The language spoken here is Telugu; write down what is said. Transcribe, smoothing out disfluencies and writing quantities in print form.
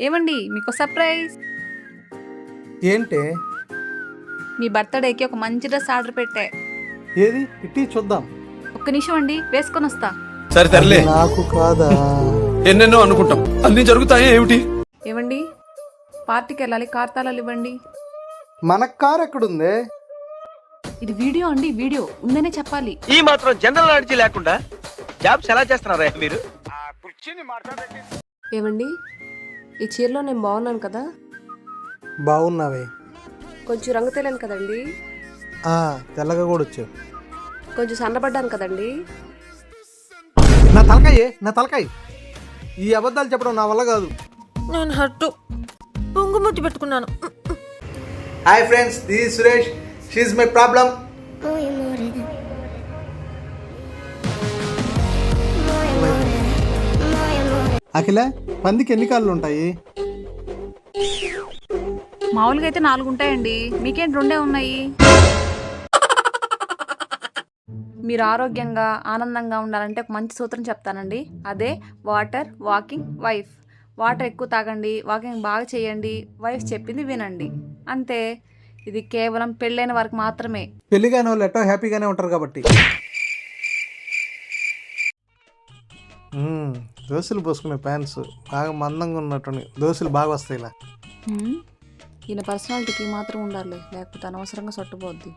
ఏమండి మీకు సర్ప్రైజ్. ఏంటే? మీ బర్త్డేకి ఒక మంచి డ్రెస్ ఆర్డర్ పెట్టా. ఏది ఇట్టి చూద్దాం. ఒక్క నిమిషం అండి, వేసుకొని వస్తా. సరే తరలే, నాకు కాదా? ఎన్నెన్నో అనుకుంటాం, అన్ని జరుగుతాయా ఏమిటి? ఏమండి, పార్టీకి వెళ్ళాలి, కార్ తాళాలు ఇవ్వండి. మన కార్ ఎక్కడుందే? ఇది వీడియో అండి, వీడియో ఉందనే చెప్పాలి. ఈ మాత్రం జనరల్ నాలెడ్జ్ లేకుండా జాబ్స్ ఎలా చేస్తున్నారా మీరు? ఏమండి, ఈ చీరలో నేను బాగున్నాను కదా? బాగున్నావే. కొంచెం రంగు తెలియను కదండి? తెల్లగా కూడా వచ్చావు. కొంచెం సన్నబడ్డాను కదండి? నా తలకాయ. ఈ అబద్ధాలు చెప్పడం నా వల్ల కాదు. నేను హట్టు పొంగుముట్టి పెట్టుకున్నాను. Hi friends, this is Suresh. She is my problem. Akhila, పందికి ఎన్ని కాళ్ళు ఉంటాయి? మామూలుగా అయితే 4 ఉంటాయండి, మీకేంటి 2 ఉన్నాయి. మీరు ఆరోగ్యంగా ఆనందంగా ఉండాలంటే ఒక మంచి సూత్రం చెప్తానండి. అదే వాటర్ వాకింగ్ వైఫ్. వాటర్ ఎక్కువ తాగండి, వాకింగ్ బాగా చేయండి, వైఫ్ చెప్పింది వినండి, అంతే. ఇది కేవలం పెళ్ళైన వారికి మాత్రమే. పెళ్లిగానే వాళ్ళు ఎట్టో హ్యాపీగానే ఉంటారు కాబట్టి. దోశలు పోసుకునే ప్యాంట్స్ బాగా మందంగా ఉన్నట్టు దోశలు బాగా వస్తాయి ఇలా. ఈయన పర్సనాలిటీకి మాత్రం ఉండాలి, లేకపోతే అనవసరంగా సొట్టుపోద్ది.